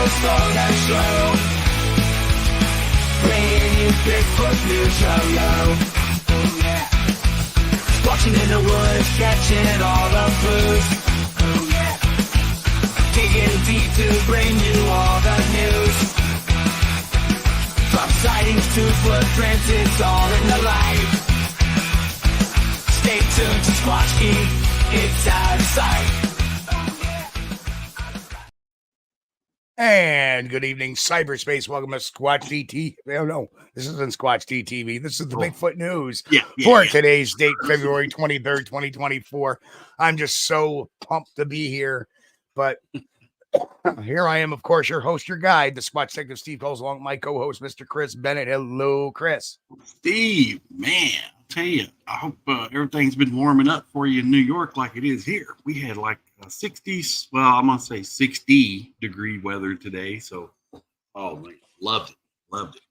slow and slow. Bringing you Bigfoot news, yo. Oh yeah. Watching in the woods, catching all the clues. Oh yeah. Digging deep to bring you all the news. From sightings to footprints, it's all in the light. Stay tuned to Squatch-D, it's out of sight. And good evening, cyberspace. Welcome to Squatchdtv. Oh, no, this isn't Squatch-D-TV. This is the Bigfoot news for today's date, February 23rd, 2024. I'm just so pumped to be here. But here I am, of course, your host, your guide, the Squatchdetective Steve Kulls, along with my co-host, Mr. Chris Bennett. Hello, Chris. Steve, man, I'll tell you, I hope everything's been warming up for you in New York like it is here. We had like 60s, well, I'm going to say 60 degree weather today. So, oh, man, loved it.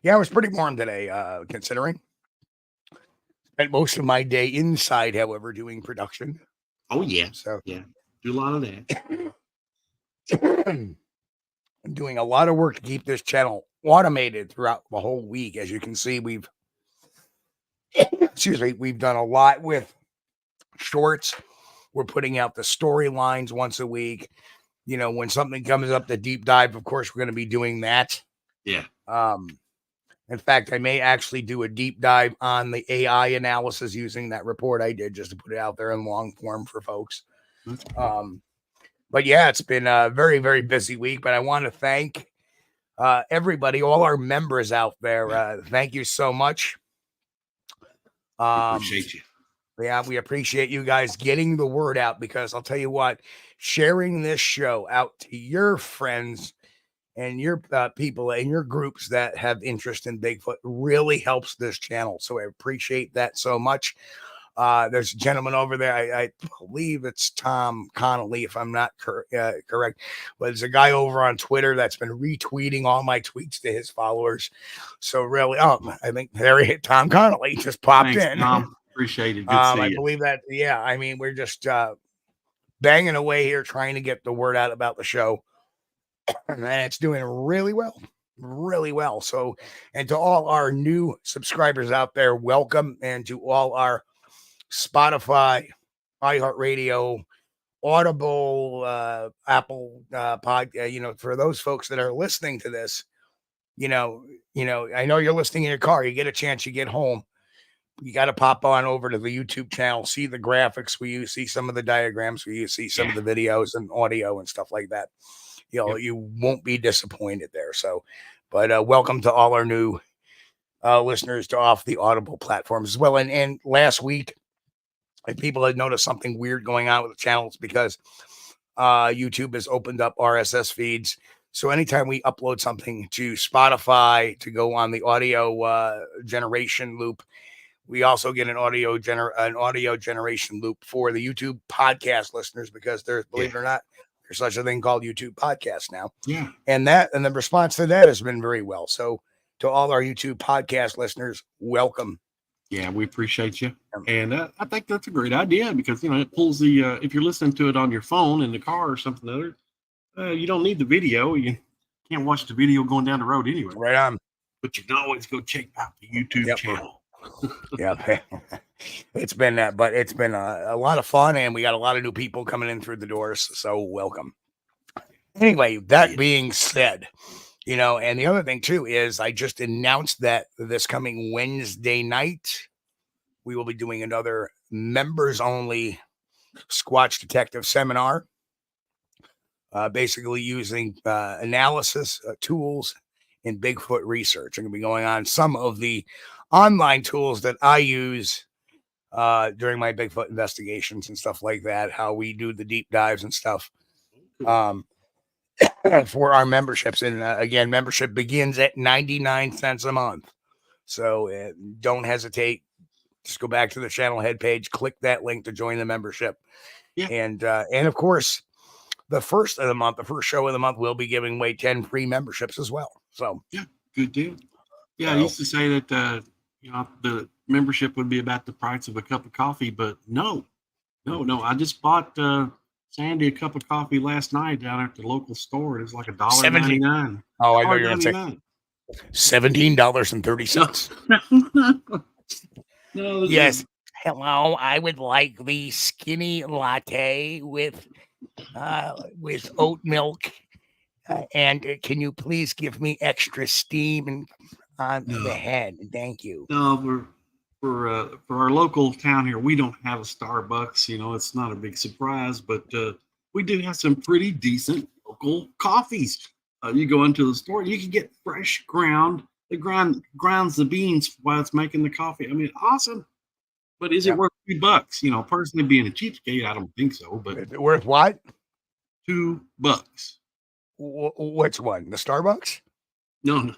Yeah, it was pretty warm today, considering. Spent most of my day inside, however, doing production. Oh, yeah. So, yeah, do a lot of that. I'm doing a lot of work to keep this channel automated throughout the whole week. As you can see, we've done a lot with shorts. We're putting out the storylines once a week. You know, when something comes up, the deep dive, of course, we're going to be doing that. Yeah. In fact, I may actually do a deep dive on the AI analysis using that report I did, just to put it out there in long form for folks. But yeah, it's been a very, very busy week. But I want to thank everybody, all our members out there. Thank you so much. Appreciate you. Yeah, we appreciate you guys getting the word out, because I'll tell you what, sharing this show out to your friends and your people and your groups that have interest in Bigfoot really helps this channel. So I appreciate that so much. There's a gentleman over there. I believe it's Tom Connolly, if I'm not correct. But there's a guy over on Twitter that's been retweeting all my tweets to his followers. So really, I think Tom Connolly just popped in. Tom. Appreciate it. Good to see I you. believe that. Yeah, I mean, we're just banging away here trying to get the word out about the show, and it's doing really well. So, and to all our new subscribers out there, welcome, and to all our Spotify, iHeartRadio, Audible, Apple for those folks that are listening to this, I know you're listening in your car. You get a chance, you get home, you got to pop on over to the YouTube channel, see the graphics we use, see some of the diagrams we use, see some of the videos and audio and stuff like that. You won't be disappointed there. So, but welcome to all our new listeners to off the Audible platforms as well. And last week, if people had noticed something weird going on with the channels, because YouTube has opened up RSS feeds. So anytime we upload something to Spotify to go on the audio generation loop, we also get an audio generation loop for the YouTube podcast listeners, because there's, believe it or not, there's such a thing called YouTube podcast now. Yeah. And the response to that has been very well. So to all our YouTube podcast listeners, welcome. Yeah, we appreciate you. And I think that's a great idea, because, it pulls the, if you're listening to it on your phone in the car or something other, you don't need the video. You can't watch the video going down the road anyway. Right on. But you can always go check out the YouTube channel. Yeah. It's been a lot of fun, and we got a lot of new people coming in through the doors. So welcome. Anyway, that being said, and the other thing too is I just announced that this coming Wednesday night, we will be doing another members only Squatchdetective seminar, basically using analysis tools in Bigfoot research. I'm going to be going on some of the online tools that I use during my Bigfoot investigations and stuff like that, how we do the deep dives and stuff. For our memberships. And again, membership begins at 99 cents a month. So don't hesitate. Just go back to the channel head page, click that link to join the membership. Yeah. And of course, the first show of the month, we'll be giving away 10 free memberships as well. So yeah, good deal. Yeah, I used to say that the membership would be about the price of a cup of coffee, but no. I just bought Sandy a cup of coffee last night down at the local store. It was like $17. $1.99. Oh, I know you're going to say $17.30. No, Yes. Hello, I would like the skinny latte with oat milk. And can you please give me extra steam on the head? Thank you. No, for our local town here, we don't have a Starbucks. You know, it's not a big surprise, but we do have some pretty decent local coffees. You go into the store, you can get fresh ground. It grounds the beans while it's making the coffee. I mean, awesome. But is it worth $2? You know, personally, being a cheapskate, I don't think so. But is it worth what? $2. Which one? The Starbucks? No.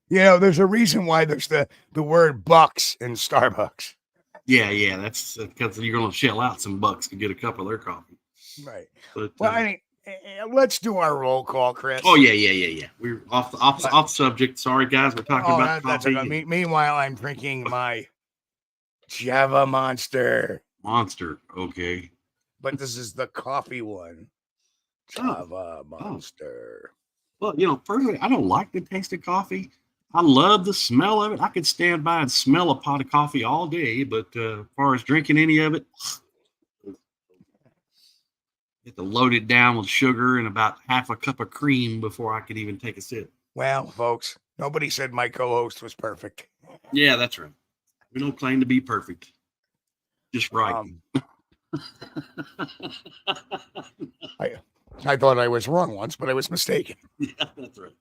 You know, there's a reason why there's the word bucks in Starbucks. Yeah, that's because you're going to shell out some bucks to get a cup of their coffee. Right. But, well, I mean, let's do our roll call, Chris. Oh, yeah. We're off subject. Sorry, guys. We're talking about coffee. Okay. Meanwhile, I'm drinking my Java Monster. Okay. But this is the coffee one. Java Monster. Well, you know, personally, I don't like the taste of coffee. I love the smell of it. I could stand by and smell a pot of coffee all day, but as far as drinking any of it, you have to load it down with sugar and about half a cup of cream before I could even take a sip. Well, folks, nobody said my co-host was perfect. Yeah, that's right. We don't claim to be perfect. Just right. I thought I was wrong once, but I was mistaken. Yeah, that's right.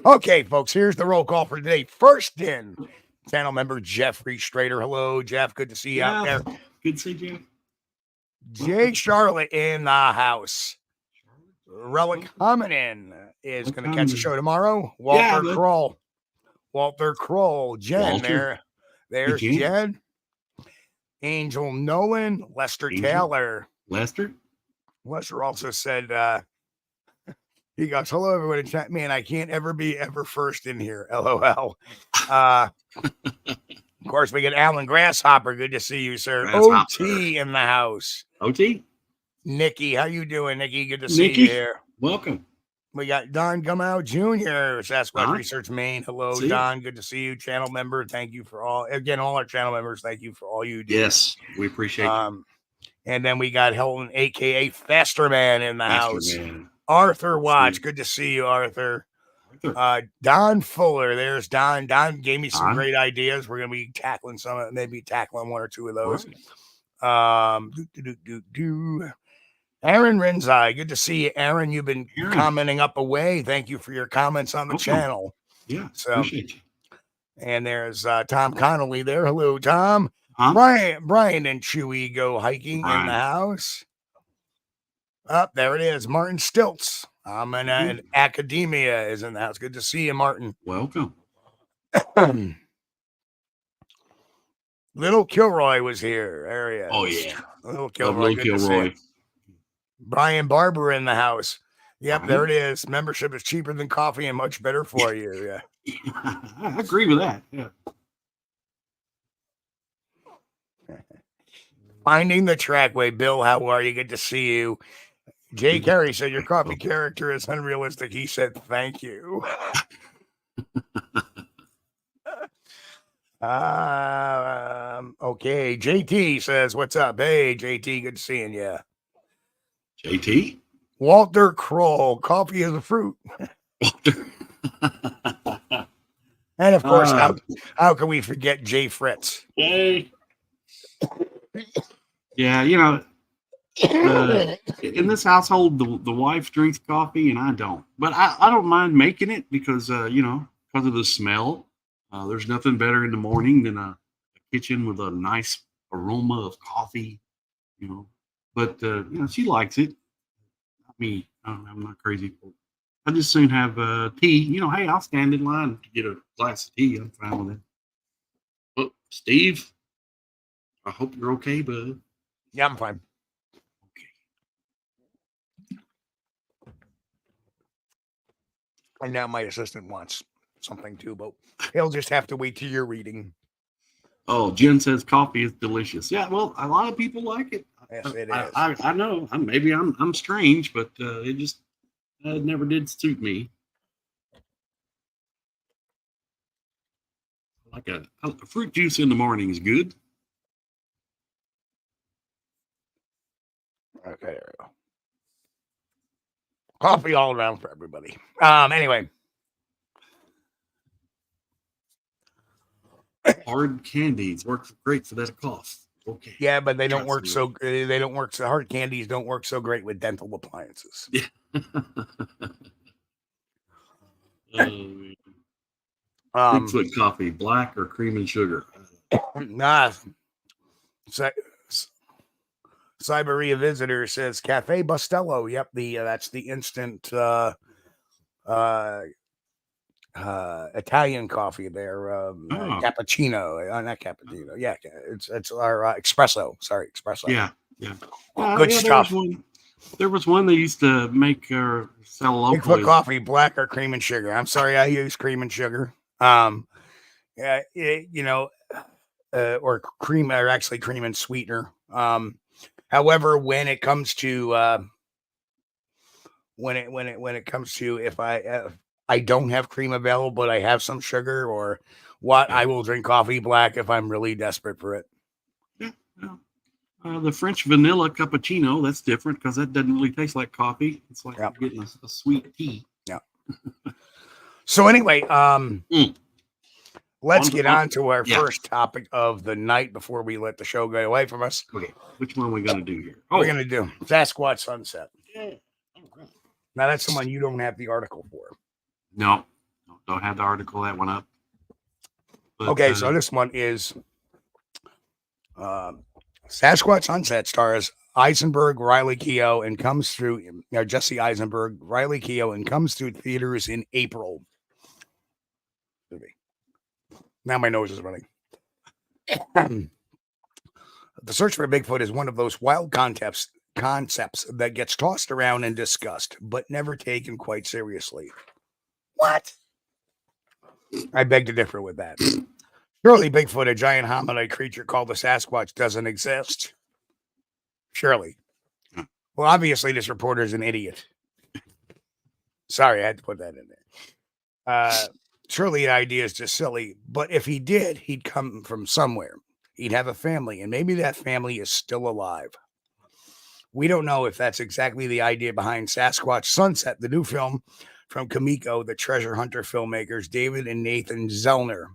Okay, folks, here's the roll call for today. First in, channel member Jeffrey Strader. Hello, Jeff. Good to see you out there. Good to see you. Jay Charlotte in the house. Relic Hominin is going to catch the show tomorrow. Walter Kroll. Jen, there's Jen. Angel Nolan. Lester Taylor. Lester also said, he goes, hello, everyone in chat. Man, I can't ever be first in here. LOL. Of course, we get Alan Grasshopper. Good to see you, sir. OT in the house. OT? Nikki, how you doing, Nikki? Good to see you here. Welcome. We got Don Gumau Jr., Sasquatch Research Maine. Hello, Don. Good to see you. Channel member. Thank you for all our channel members. Thank you for all you do. Yes, we appreciate it. And then we got Helen, a.k.a. Faster Man, in the house. Arthur Watch. Good to see you, Arthur. Don Fuller. There's Don. Don gave me some great ideas. We're going to be tackling one or two of those. Aaron Renzai. Good to see you, Aaron. You've been commenting up away. Thank you for your comments on the channel. Yeah, appreciate you. And there's Tom Connolly there. Hello, Tom. Brian and Chewy go hiking in the house. There it is. Martin Stilts. And Academia is in the house. Good to see you, Martin. Welcome. Little Kilroy was here. There he is. Oh, yeah. Little Kilroy. Brian Barber in the house. Yep, there it is. Membership is cheaper than coffee and much better for you. Yeah. I agree with that. Yeah. Finding the Trackway. Bill, how are you? Good to see you. Jay Carey said your coffee character is unrealistic. He said, thank you. Okay. JT says, what's up? Hey, JT, good seeing you. JT? Walter Kroll, coffee is a fruit. And of course, how can we forget Jay Fritz? Jay. Yeah, you know, in this household, the wife drinks coffee and I don't. But I don't mind making it because, because of the smell. There's nothing better in the morning than a kitchen with a nice aroma of coffee, But, she likes it. Me, I'm not crazy for it. I just soon have tea. Hey, I'll stand in line to get a glass of tea. I'm fine with it. Oh, Steve, I hope you're okay, bud. Yeah, I'm fine. Okay. And now my assistant wants something too, but he'll just have to wait till you're reading. Oh, Jen says coffee is delicious. Yeah, well, a lot of people like it. Yes, it is. I know. Maybe I'm strange, but it just never did suit me. Like a fruit juice in the morning is good. Okay, there we go. Coffee all around for everybody. Anyway. Hard candies work great for that cough. Okay. Yeah, but they don't work so. They don't work so. Hard candies don't work so great with dental appliances. Yeah. Bigfoot coffee, black or cream and sugar? Nah. Cyberia Visitor says Cafe Bustelo. Yep, that's the instant Italian coffee there. Cappuccino, not cappuccino. Yeah, it's our espresso. Sorry, espresso. Yeah. Good stuff. There was one they used to make or sell locally. Bigfoot coffee, black or cream and sugar. I'm sorry, I use cream and sugar. Or cream, or actually cream and sweetener. However, when it comes to if I don't have cream available, but I have some sugar or what, I will drink coffee black if I'm really desperate for it. Yeah. The French vanilla cappuccino, that's different because that doesn't really taste like coffee. It's like you're getting a sweet tea. Yeah. So anyway, let's get on to our first topic of the night before we let the show go away from us. Okay, which one are we going to do here? We're going to do Sasquatch Sunset. Yeah. All right. Now, that's the one you don't have the article for. No, don't have the article, that one up. But, okay, so this one is Sasquatch Sunset stars Eisenberg, Riley Keough, and comes through Jesse Eisenberg, Riley Keough, and comes through theaters in April. Now my nose is running. The search for Bigfoot is one of those wild concepts that gets tossed around and discussed, but never taken quite seriously. What? I beg to differ with that. Surely Bigfoot, a giant hominid creature called the Sasquatch, doesn't exist. Surely. Well, obviously, this reporter is an idiot. Sorry, I had to put that in there. Surely the idea is just silly, but if he did, he'd come from somewhere. He'd have a family, and maybe that family is still alive. We don't know if that's exactly the idea behind Sasquatch Sunset, the new film from Kamiko, the treasure hunter filmmakers David and Nathan Zellner,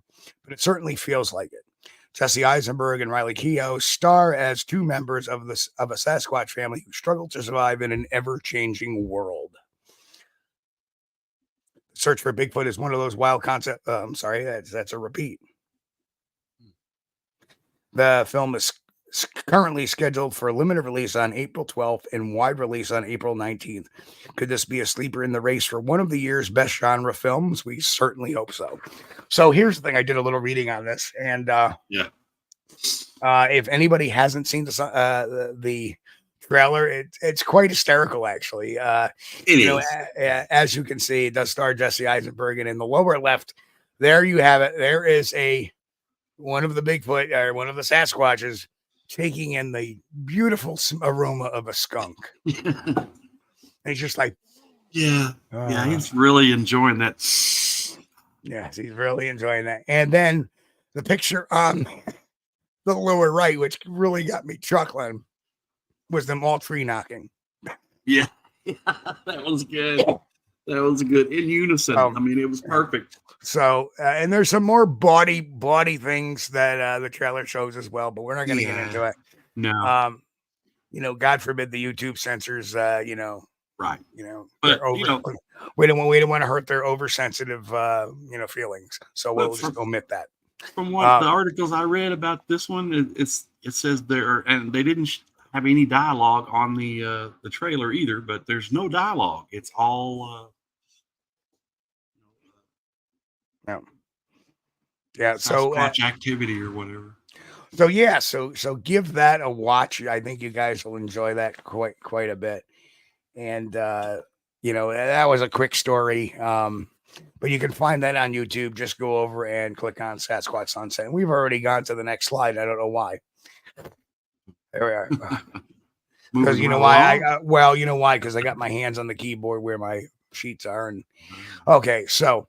but it certainly feels like it. Jesse Eisenberg and Riley Keough star as two members of a Sasquatch family who struggle to survive in an ever-changing world. Search for Bigfoot is one of those wild concepts. I'm sorry, that's a repeat. The film is currently scheduled for a limited release on April 12th and wide release on April 19th. Could this be a sleeper in the race for one of the year's best genre films? We certainly hope so. So here's the thing. I did a little reading on this, and if anybody hasn't seen the trailer, it's quite hysterical, actually. As you can see, it does star Jesse Eisenberg, and in the lower left, there you have it. There is one of the Bigfoot or one of the Sasquatches taking in the beautiful aroma of a skunk. And he's just like, he's really enjoying that. Yes, he's really enjoying that. And then the picture on the lower right, which really got me chuckling, was them all tree knocking. Yeah, that was good. That was good in unison. I mean, it was perfect. So, and there's some more body things that the trailer shows as well, but we're not going to get into it. No. God forbid the YouTube censors, right. But, we don't want to hurt their oversensitive, feelings. So we'll just omit that. From what the articles I read about this one, it says there, and they didn't have any dialogue on the trailer either, but there's no dialogue. It's all, so Squatch activity or whatever. So give that a watch. I think you guys will enjoy that quite a bit. And that was a quick story. But you can find that on YouTube. Just go over and click on Sasquatch Sunset. And we've already gone to the next slide. I don't know why. There we are. Because Moving you know right why? along. You know why? Because I got my hands on the keyboard where my sheets are. And okay, so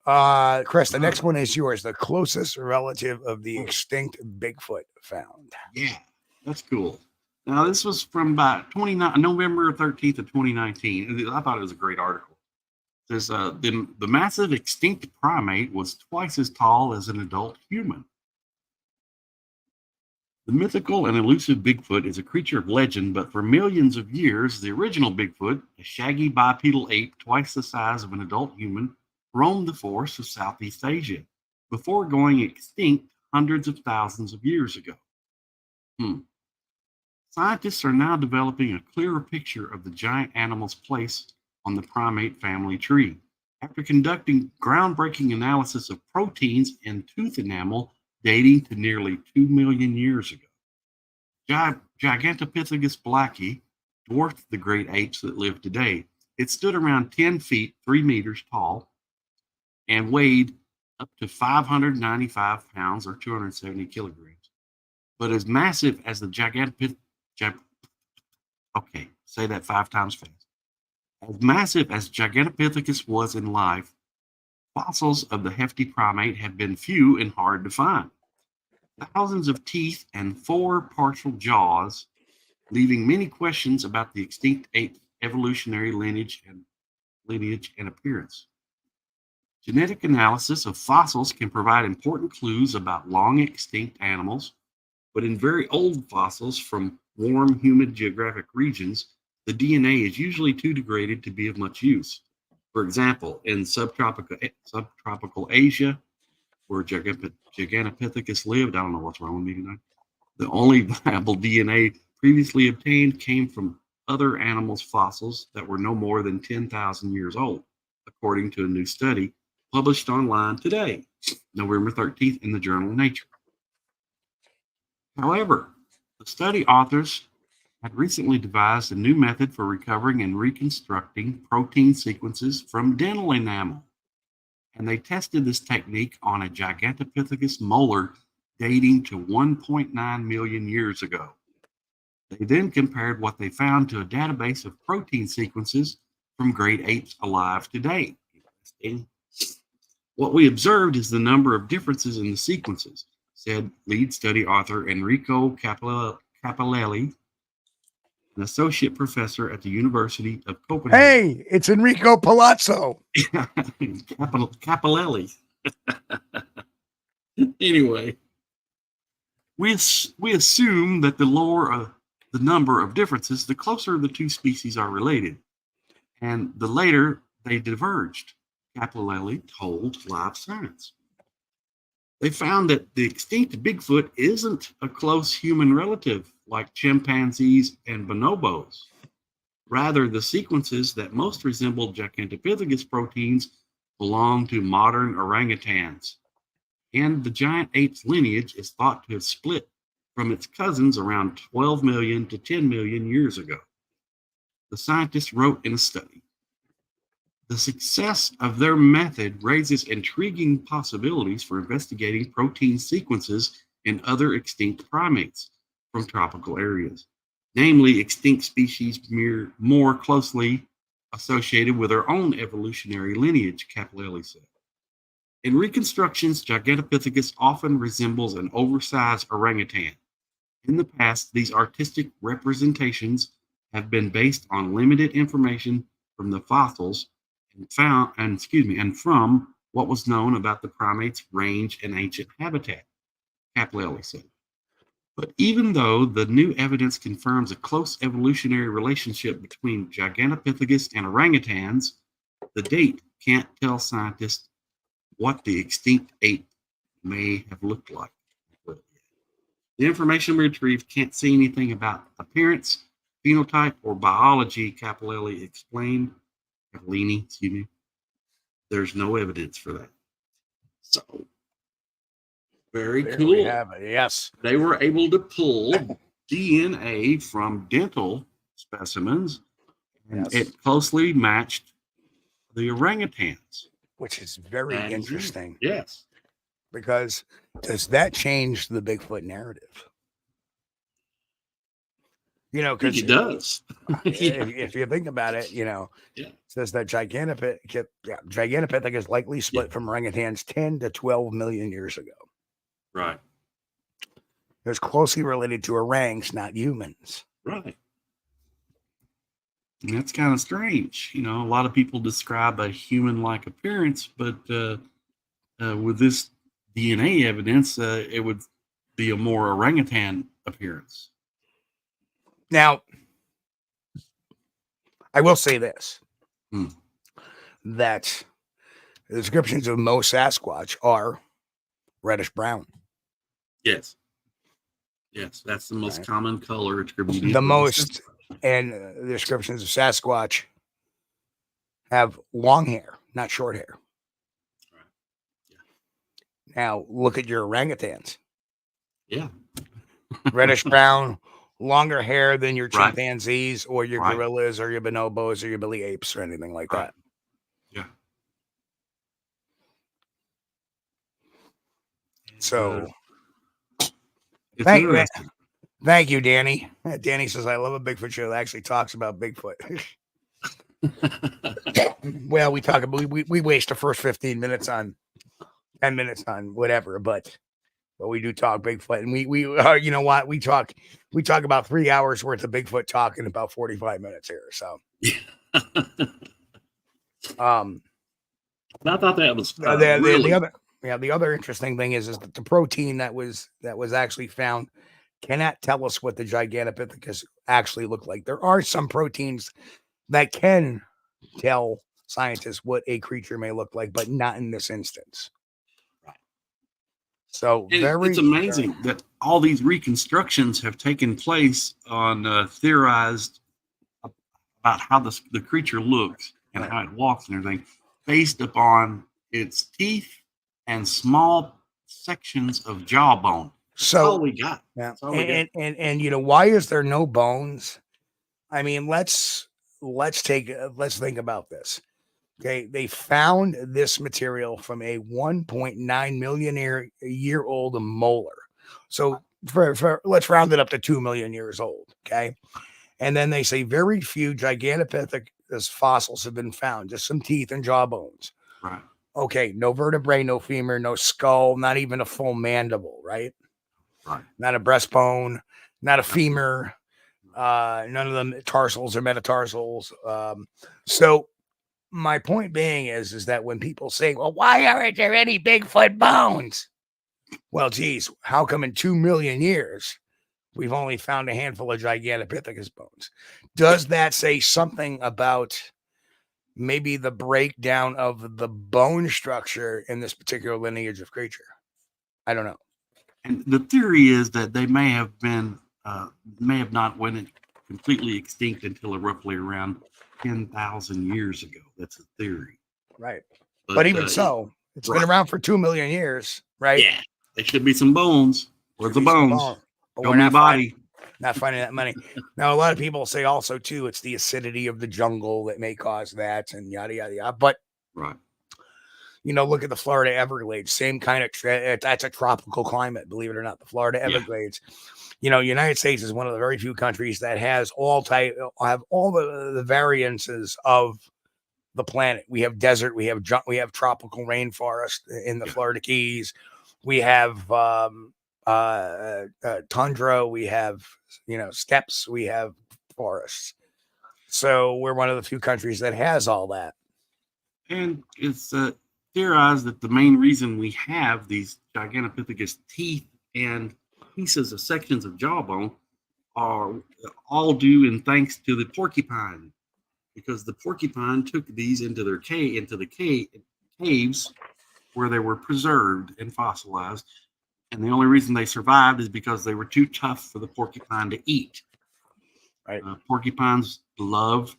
Chris, the next one is yours. The closest relative of the extinct Bigfoot found. Yeah, that's cool. Now, this was from about November 13th of 2019. I thought it was a great article. It says the massive extinct primate was twice as tall as an adult human. The mythical and elusive Bigfoot is a creature of legend, but for millions of years, the original Bigfoot, a shaggy bipedal ape twice the size of an adult human, roamed the forests of Southeast Asia before going extinct hundreds of thousands of years ago. Scientists are now developing a clearer picture of the giant animal's place on the primate family tree after conducting groundbreaking analysis of proteins in tooth enamel dating to nearly 2 million years ago. Gigantopithecus blacki dwarfed the great apes that live today. It stood around 10 feet, 3 meters tall, and weighed up to 595 pounds or 270 kilograms. But as massive as the okay, say that 5 times fast. As massive as Gigantopithecus was in life, fossils of the hefty primate have been few and hard to find. Thousands of teeth and 4 partial jaws, leaving many questions about the extinct ape's evolutionary lineage and appearance. Genetic analysis of fossils can provide important clues about long extinct animals, but in very old fossils from warm, humid geographic regions, the DNA is usually too degraded to be of much use. For example, in subtropical Asia, where Gigantopithecus lived, I don't know what's wrong with me tonight. The only viable DNA previously obtained came from other animals' fossils that were no more than 10,000 years old, according to a new study published online today, November 13th, in the journal Nature. However, the study authors had recently devised a new method for recovering and reconstructing protein sequences from dental enamel, and they tested this technique on a Gigantopithecus molar dating to 1.9 million years ago. They then compared what they found to a database of protein sequences from great apes alive today. What we observed is the number of differences in the sequences, said lead study author Enrico Capellelli, an associate professor at the University of Copenhagen. Hey, it's Enrico Palazzo. Capellelli. Anyway, we assume that the lower the number of differences, the closer the two species are related, and the later they diverged, Capellelli told Live Science. They found that the extinct Bigfoot isn't a close human relative like chimpanzees and bonobos. Rather, the sequences that most resemble Gigantopithecus proteins belong to modern orangutans, and the giant ape's lineage is thought to have split from its cousins around 12 million to 10 million years ago. The scientists wrote in a study, the success of their method raises intriguing possibilities for investigating protein sequences in other extinct primates from tropical areas, namely extinct species more closely associated with their own evolutionary lineage, Capellelli said. In reconstructions, Gigantopithecus often resembles an oversized orangutan. In the past, these artistic representations have been based on limited information from the fossils and from what was known about the primate's range and ancient habitat, Capellelli said. But even though the new evidence confirms a close evolutionary relationship between Gigantopithecus and orangutans, the date can't tell scientists what the extinct ape may have looked like. The information we retrieved can't say anything about appearance, phenotype, or biology, Capellelli explained. Capellini, excuse me. There's no evidence for that. So, very There cool. we have it. Yes. They were able to pull DNA from dental specimens, and Yes. it closely matched the orangutans. Which is very interesting. Yes. Because does that change the Bigfoot narrative? You know, I think because it does. Yeah. if you think about it, you know, Yeah. it says that Gigantopithecus likely split from orangutans 10 to 12 million years ago. Right. It was closely related to orangs, not humans. Right. And that's kind of strange. You know, a lot of people describe a human-like appearance, but with this DNA evidence, it would be a more orangutan appearance. Now, I will say this, Hmm. that the descriptions of most Sasquatch are reddish brown. Yes. Yes, that's the most Right. common color attributed. The most, and the descriptions of Sasquatch have long hair, not short hair. Right. Yeah. Now, look at your orangutans. Yeah. Reddish brown, longer hair than your Right. chimpanzees or your Right. gorillas or your bonobos or your billy apes or anything like Right. that. Yeah. So, it's thank interesting. Thank you, Danny. Danny says, I love a Bigfoot show that actually talks about Bigfoot. Well, we waste the first 15 minutes on 10 minutes on whatever, but we do talk Bigfoot, and we you know what, we talk about 3 hours worth of Bigfoot talk in about 45 minutes here. So, I thought that was the other interesting thing is that the protein that was actually found cannot tell us what the Gigantopithecus actually looked like. There are some proteins that can tell scientists what a creature may look like, but not in this instance. Right. So it's amazing that all these reconstructions have taken place on theorized about how the creature looks and how it walks and everything, based upon its teeth and small sections of jawbone. So that's all we got. Yeah. That's all we got. And you know, why is there no bones? I mean, let's think about this. Okay, they found this material from a 1.9 million year old molar. So for let's round it up to 2 million years old. Okay, and then they say very few Gigantopithecus fossils have been found, just some teeth and jaw bones. Right. Okay, no vertebrae, no femur, no skull, not even a full mandible. Right. Right. Not a breastbone, not a femur, none of them tarsals or metatarsals. So my point being is that when people say, well, why aren't there any Bigfoot bones? Well, geez, how come in 2 million years we've only found a handful of Gigantopithecus bones? Does that say something about maybe the breakdown of the bone structure in this particular lineage of creature? I don't know. And the theory is that they may have not went completely extinct until roughly around 10,000 years ago. That's a theory. Right. But even so, it's been around for 2 million years, right? Yeah. There should be some bones. Where's the bones? But Show we're me not the body. Not finding that money. Now, a lot of people say also, too, it's the acidity of the jungle that may cause that and yada, yada, yada. But, right. You know, look at the Florida Everglades. Same kind of, that's a tropical climate, believe it or not. The Florida Everglades. You know, United States is one of the very few countries that has all the variances of the planet. We have desert, we have tropical rainforest in the Florida Keys. We have tundra, we have, steppes, we have forests. So we're one of the few countries that has all that. And it's theorized that the main reason we have these Gigantopithecus teeth and pieces of sections of jawbone are all due and thanks to the porcupine, because the porcupine took these into the caves where they were preserved and fossilized. And the only reason they survived is because they were too tough for the porcupine to eat. Right. Porcupines loved,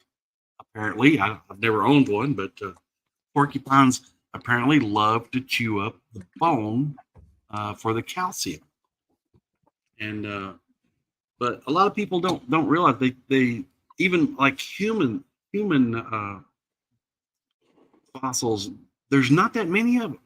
apparently, I've never owned one, but porcupines apparently love to chew up the bone for the calcium. And but a lot of people don't realize they even like human fossils. There's not that many of them.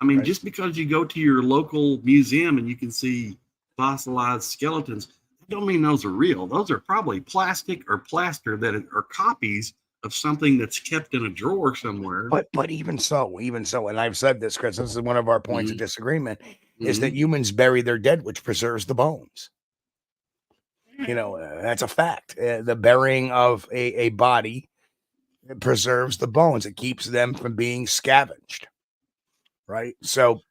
I mean, just because you go to your local museum and you can see fossilized skeletons, that don't mean those are real. Those are probably plastic or plaster that are copies of something that's kept in a drawer somewhere. But even so, and I've said this, Chris, this is one of our points of disagreement, is that Mhm. humans bury their dead, which preserves the bones. That's a fact. The burying of a body preserves the bones. It keeps them from being scavenged. Right. So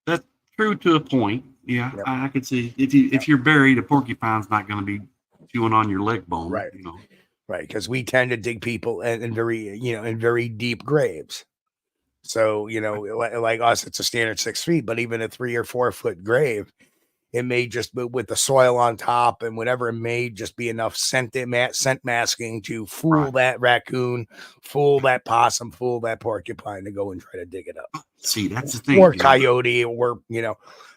That's true to a point. Yeah, Yep. I could see if you're buried, a porcupine's not going to be chewing on your leg bone. Right. Right, because we tend to dig people in very deep graves. So like us, it's a standard 6 feet, but even a 3 or 4 foot grave, it may just be with the soil on top and whatever, it may just be enough scent masking to fool that raccoon, fool that possum, fool that porcupine to go and try to dig it up. See, that's the thing. Or coyote, or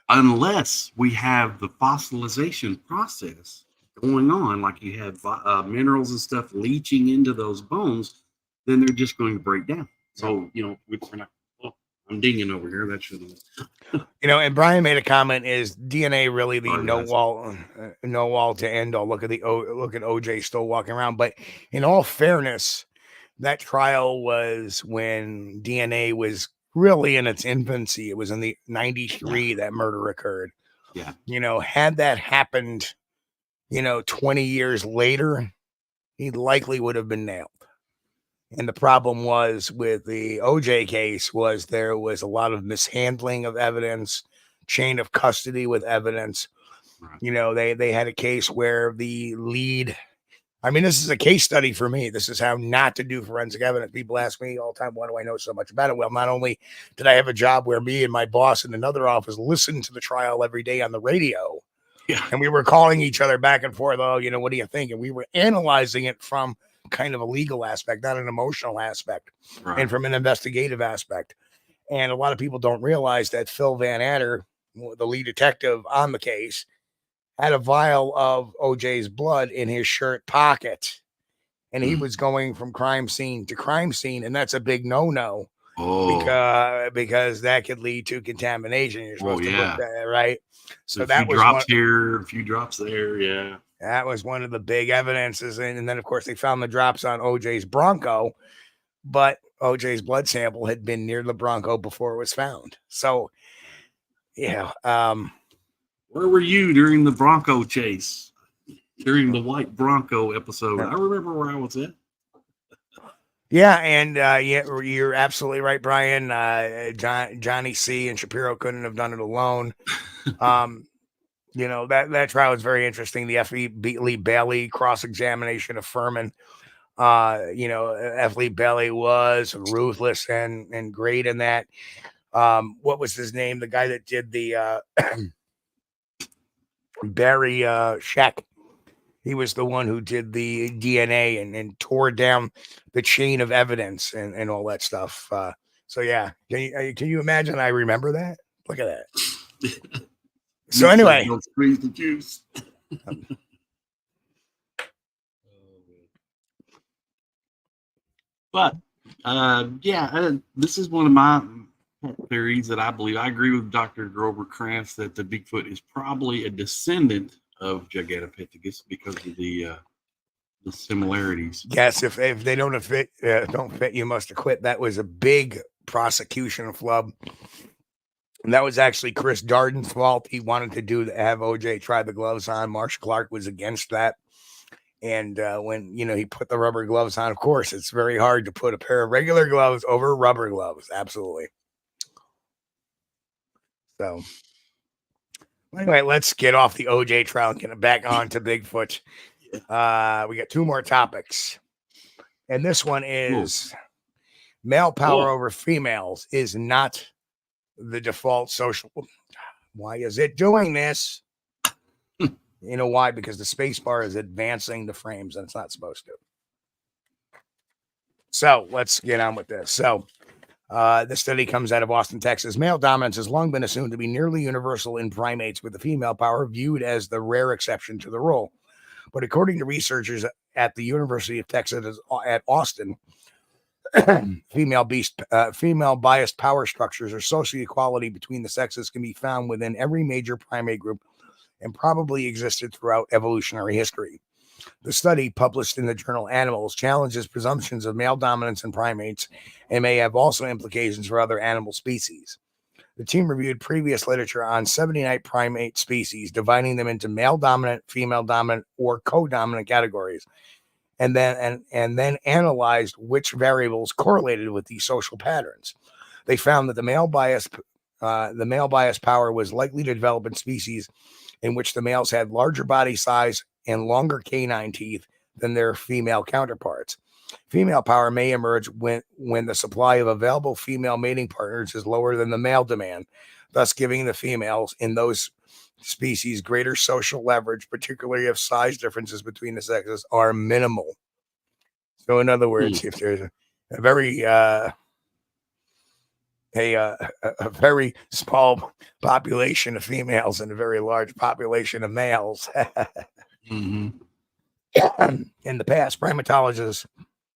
unless we have the fossilization process going on, like you have minerals and stuff leaching into those bones, then they're just going to break down. So, we're not, I'm dinging over here. That shouldn't. And Brian made a comment: is DNA really the no wall to end all? Look at OJ still walking around. But in all fairness, that trial was when DNA was really in its infancy. It was in the 93 that murder occurred. Yeah. Had that happened, 20 years later, he likely would have been nailed. And the problem was with the OJ case was there was a lot of mishandling of evidence, chain of custody with evidence. Right. They had a case where the lead, this is a case study for me. This is how not to do forensic evidence. People ask me all the time, why do I know so much about it? Well, not only did I have a job where me and my boss in another office listened to the trial every day on the radio. Yeah. And we were calling each other back and forth. Oh, what do you think? And we were analyzing it from kind of a legal aspect, not an emotional aspect, right, and from an investigative aspect. And a lot of people don't realize that Phil Van Adder, the lead detective on the case, had a vial of OJ's blood in his shirt pocket. And he was going from crime scene to crime scene. And that's a big no-no. Because that could lead to contamination. You're supposed to look at, right? So that was drops here, a few drops there. Yeah. That was one of the big evidences. And then, of course, they found the drops on OJ's Bronco, but OJ's blood sample had been near the Bronco before it was found. So, where were you during the Bronco chase? During the white Bronco episode? I remember where I was at. Yeah, and you're absolutely right, Brian. Johnny C. and Shapiro couldn't have done it alone. That trial was very interesting. The F. Lee Bailey cross-examination of Furman. F. Lee Bailey was ruthless and great in that. What was his name? The guy that did the Barry Scheck. He was the one who did the DNA and tore down the chain of evidence and all that stuff. So yeah, can you imagine? I remember that. Look at that. So anyway, don't squeeze the juice. But this is one of my theories that I believe. I agree with Dr. Grover Krantz that the Bigfoot is probably a descendant of Gigantopithecus because of the similarities. Yes, if they don't fit, you must have quit. That was a big prosecution flub. And that was actually Chris Darden's fault. He wanted to have OJ try the gloves on. Marsh Clark was against that. And when, he put the rubber gloves on, of course, it's very hard to put a pair of regular gloves over rubber gloves. Absolutely. So anyway, let's get off the OJ trial and get it back on to Bigfoot. We got 2 more topics. And this one is male power over females is not the default social. Why is it doing this? You know why? Because the space bar is advancing the frames and it's not supposed to. So let's get on with this. So the study comes out of Austin, Texas. Male dominance has long been assumed to be nearly universal in primates, with the female power viewed as the rare exception to the rule. But according to researchers at the University of Texas at Austin, female biased power structures or social equality between the sexes can be found within every major primate group and probably existed throughout evolutionary history. The study, published in the journal Animals, challenges presumptions of male dominance in primates and may have also implications for other animal species. The team reviewed previous literature on 79 primate species, dividing them into male dominant, female dominant, or co-dominant categories, and then analyzed which variables correlated with these social patterns. They found that the male bias power was likely to develop in species in which the males had larger body size and longer canine teeth than their female counterparts. Female power may emerge when the supply of available female mating partners is lower than the male demand, thus giving the females in those species greater social leverage, particularly if size differences between the sexes are minimal. So, in other words, if there's a very a very small population of females and a very large population of males. Mm-hmm. In the past, primatologists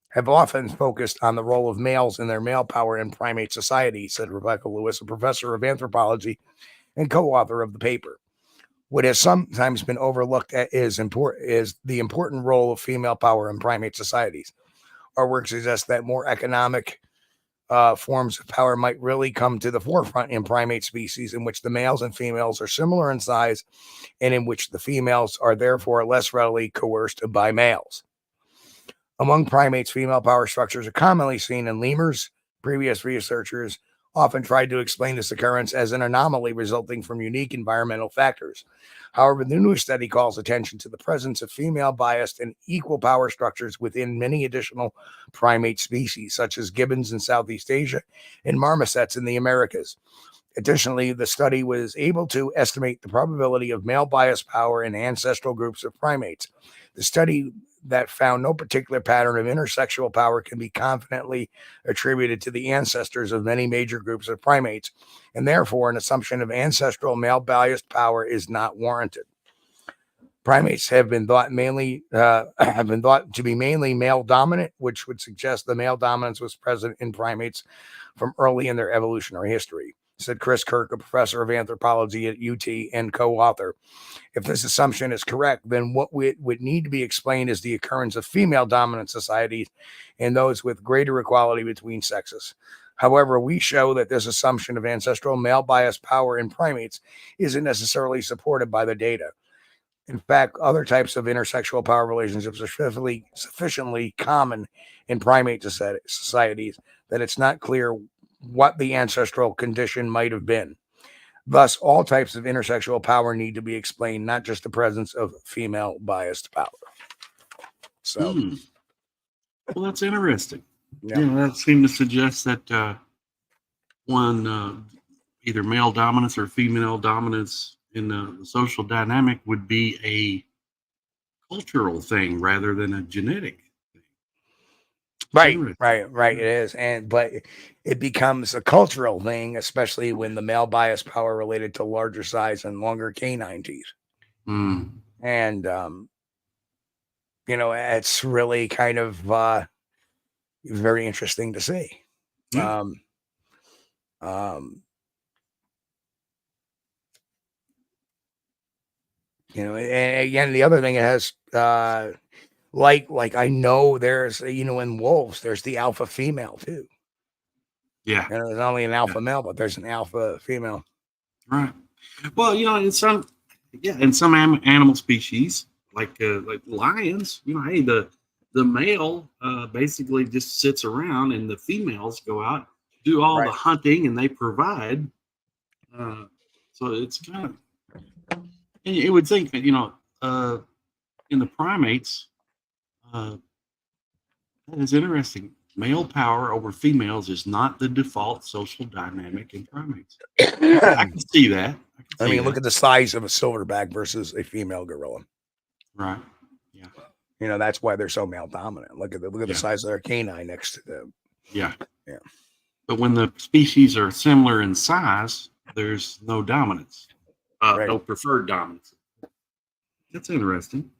have often focused on the role of males and their male power in primate society, said Rebecca Lewis, a professor of anthropology and co-author of the paper. What has sometimes been overlooked is the important role of female power in primate societies. Our work suggests that more economic forms of power might really come to the forefront in primate species in which the males and females are similar in size and in which the females are therefore less readily coerced by males. Among primates, female power structures are commonly seen in lemurs. Previous researchers often tried to explain this occurrence as an anomaly resulting from unique environmental factors. However, the new study calls attention to the presence of female-biased and equal power structures within many additional primate species, such as gibbons in Southeast Asia and marmosets in the Americas. Additionally, the study was able to estimate the probability of male-biased power in ancestral groups of primates. The study that found no particular pattern of intersexual power can be confidently attributed to the ancestors of many major groups of primates, and therefore an assumption of ancestral male-biased power is not warranted. Primates have been thought to be mainly male dominant, which would suggest the male dominance was present in primates from early in their evolutionary history, said Chris Kirk, a professor of anthropology at UT and co-author. If this assumption is correct, then what would need to be explained is the occurrence of female dominant societies and those with greater equality between sexes. However, we show that this assumption of ancestral male bias power in primates isn't necessarily supported by the data. In fact, other types of intersexual power relationships are sufficiently common in primate societies that it's not clear what the ancestral condition might have been. Thus, all types of intersexual power need to be explained, not just the presence of female-biased power. So, well, that's interesting. Yeah. That seemed to suggest that either male dominance or female dominance in the social dynamic would be a cultural thing rather than a genetic thing. Right. It is, but it becomes a cultural thing, especially when the male bias power related to larger size and longer canine teeth. And it's really kind of very interesting to see. Yeah. And again, the other thing it has, like I know there's, in wolves, there's the alpha female too. Yeah. There's not only an alpha male, but there's an alpha female. Right. Well, in some animal species, like lions, hey, the male basically just sits around and the females go out, do all the hunting, and they provide. So it's kind of, and you would think that, in the primates, that is interesting. Male power over females is not the default social dynamic in primates. I can see that. Look at the size of a silverback versus a female gorilla. Right. Yeah. That's why they're so male dominant. Look at the size of their canine next to them. Yeah. Yeah. But when the species are similar in size, there's no dominance. No preferred dominance. That's interesting.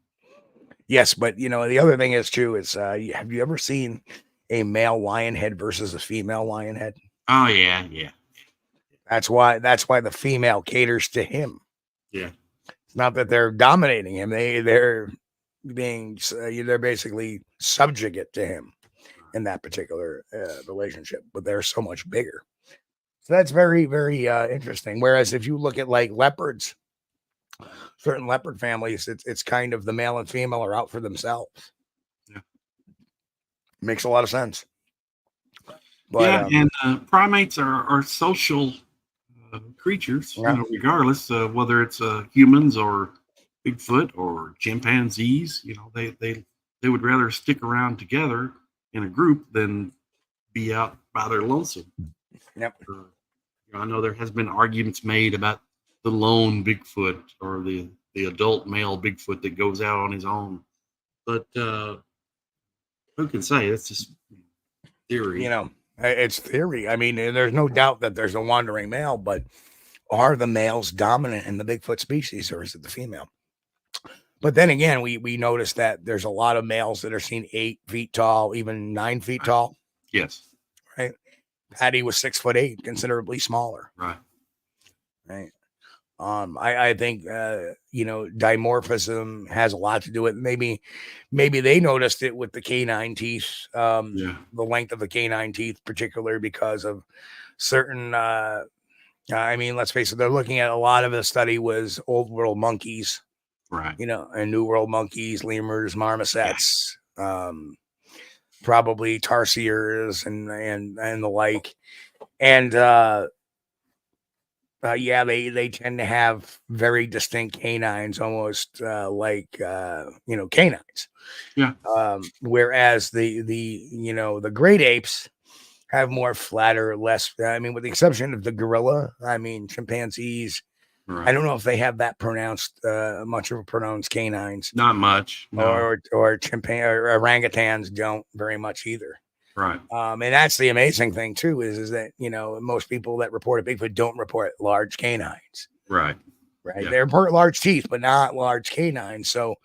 Yes, but the other thing is too is have you ever seen a male lion head versus a female lion head? Oh yeah. That's why the female caters to him. Yeah. It's not that they're dominating him. They're basically subjugate to him in that particular relationship, but they're so much bigger. So that's very, very interesting. Whereas if you look at like leopards, certain leopard families, it's kind of the male and female are out for themselves. Yeah. Makes a lot of sense. But, and primates are social creatures, regardless whether it's humans or Bigfoot or chimpanzees. They would rather stick around together in a group than be out by their lonesome. Yep. I know there has been arguments made about the lone Bigfoot or the adult male Bigfoot that goes out on his own, but who can say? That's just theory. It's theory. I mean, there's no doubt that there's a wandering male, but are the males dominant in the Bigfoot species, or is it the female? But then again, we noticed that there's a lot of males that are seen 8 feet tall, even 9 feet tall. Yes. Right. Patty was 6'8", considerably smaller. Right. Right. I think dimorphism has a lot to do with maybe they noticed it with the canine teeth, the length of the canine teeth, particularly because of certain. I mean, let's face it, they're looking at a lot of the study was old world monkeys, right? And new world monkeys, lemurs, marmosets, probably tarsiers and the like, and they tend to have very distinct canines, almost like canines. Yeah. Whereas the great apes have more flatter, less. I mean, with the exception of the gorilla, I mean, chimpanzees. Right. I don't know if they have that pronounced, much of a pronounced canines. Not much, no. Or chimpanzee or orangutans don't very much either. Right. And that's the amazing thing too, is that most people that report a Bigfoot don't report large canines. Right. Right. Yeah. They report large teeth, but not large canines. So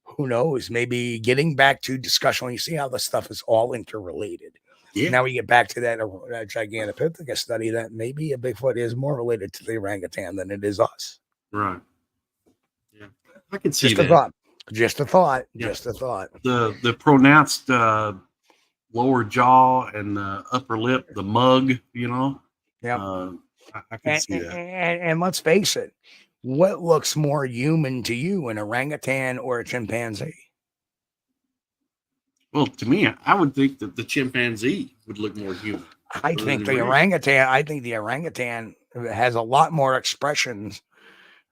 who knows? Maybe getting back to discussion, you see how the stuff is all interrelated. Yeah. Now we get back to that Gigantopithecus study that maybe a Bigfoot is more related to the orangutan than it is us. Right. Yeah. I can see just that. A thought. Just a thought. Yeah. Just a thought. The pronounced lower jaw and the upper lip, the mug, Yeah. I can see that. And let's face it, what looks more human to you, an orangutan or a chimpanzee? Well, to me, I would think that the chimpanzee would look more human. I think the orangutan has a lot more expressions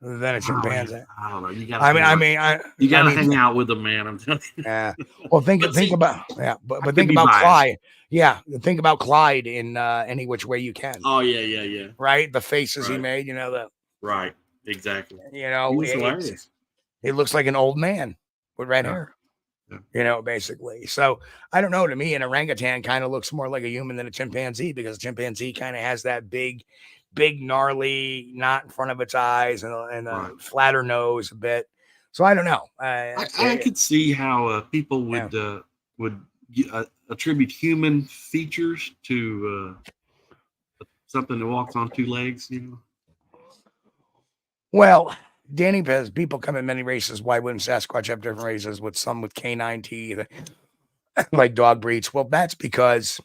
than a chimpanzee. I don't know. You got to hang out with them, man. I'm telling you. Yeah. Well, think about think about Clyde. Yeah, think about Clyde in Any Which Way You Can. Oh yeah. Right, the faces he made. Right. Exactly. It looks like an old man with red hair. Yeah. Basically. So I don't know. To me, an orangutan kind of looks more like a human than a chimpanzee, because a chimpanzee kind of has that big, gnarly knot in front of its eyes and a flatter nose a bit. So I don't know. I could see how people would attribute human features to something that walks on 2 legs. Well, Danny says people come in many races. Why wouldn't Sasquatch have different races with some with canine teeth, like dog breeds? Well, that's because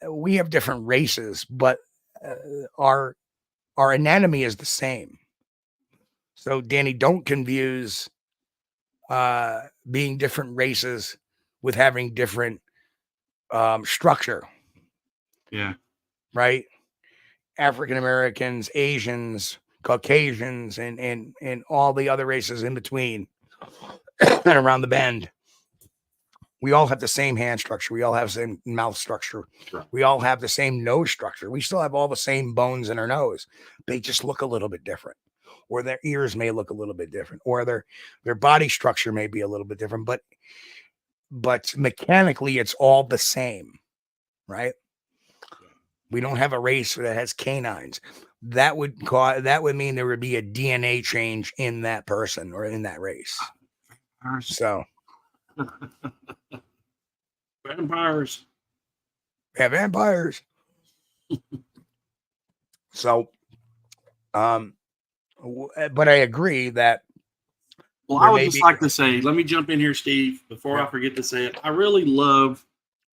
we have different races, but our anatomy is the same. So, Danny, don't confuse being different races with having different structure. Yeah. Right? African Americans, Asians, Caucasians, and all the other races in between and around the bend. We all have the same hand structure. We all have the same mouth structure. Right. We all have the same nose structure. We still have all the same bones in our nose. They just look a little bit different, or their ears may look a little bit different, or their body structure may be a little bit different, but mechanically it's all the same, right? We don't have a race that has canines. That would mean there would be a DNA change in that person or in that race. So vampires. Yeah, vampires. So But I agree that. Well, There I would may just be- like to say, let me jump in here, Steve, before I forget to say it. I really love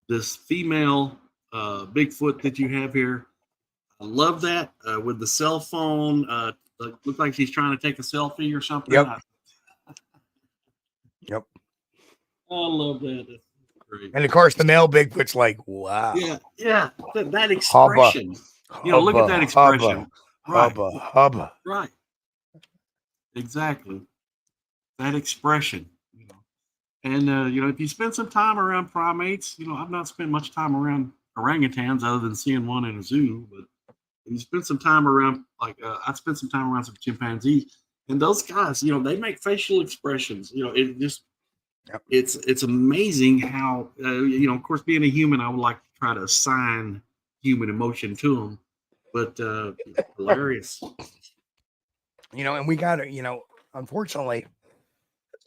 this female Bigfoot that you have here. I love that with the cell phone. Look like she's trying to take a selfie or something. Yep. Yep. I love that. That's great. And of course, the male Bigfoot's like, wow. Yeah. That expression. Look at that expression. Hubba. Right. Exactly. That expression. And if you spend some time around primates, I've not spent much time around orangutans other than seeing one in a zoo, but you spend some time around, I spent some time around some chimpanzees, and those guys, they make facial expressions. It just, it's amazing how, of course, being a human, I would like to try to assign human emotion to them, but hilarious. And we got to, unfortunately,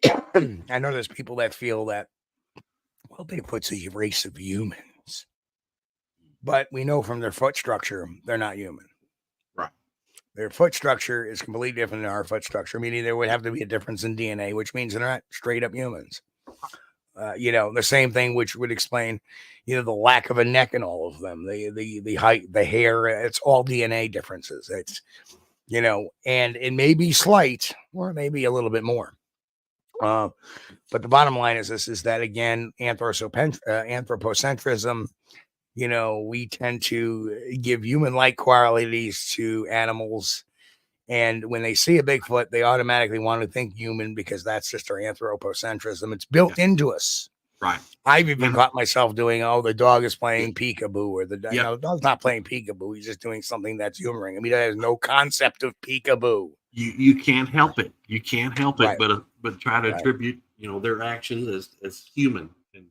I know there's people that feel that, well, Bigfoot's a race of humans, but we know from their foot structure, they're not human. Right. Their foot structure is completely different than our foot structure, meaning there would have to be a difference in DNA, which means they're not straight up humans. The same thing, which would explain, the lack of a neck in all of them, the height, the hair, it's all DNA differences. It's, and it may be slight or maybe a little bit more. But the bottom line is this, is that, again, anthropocentrism, we tend to give human-like qualities to animals. And when they see a Bigfoot, they automatically want to think human because that's just our anthropocentrism. It's built into us. Right. I've even caught myself doing, the dog is playing peekaboo, or the dog's not playing peekaboo. He's just doing something that's humoring. I mean, he has no concept of peekaboo. You can't help it. You can't help it, Right. but try to attribute, their actions as human. And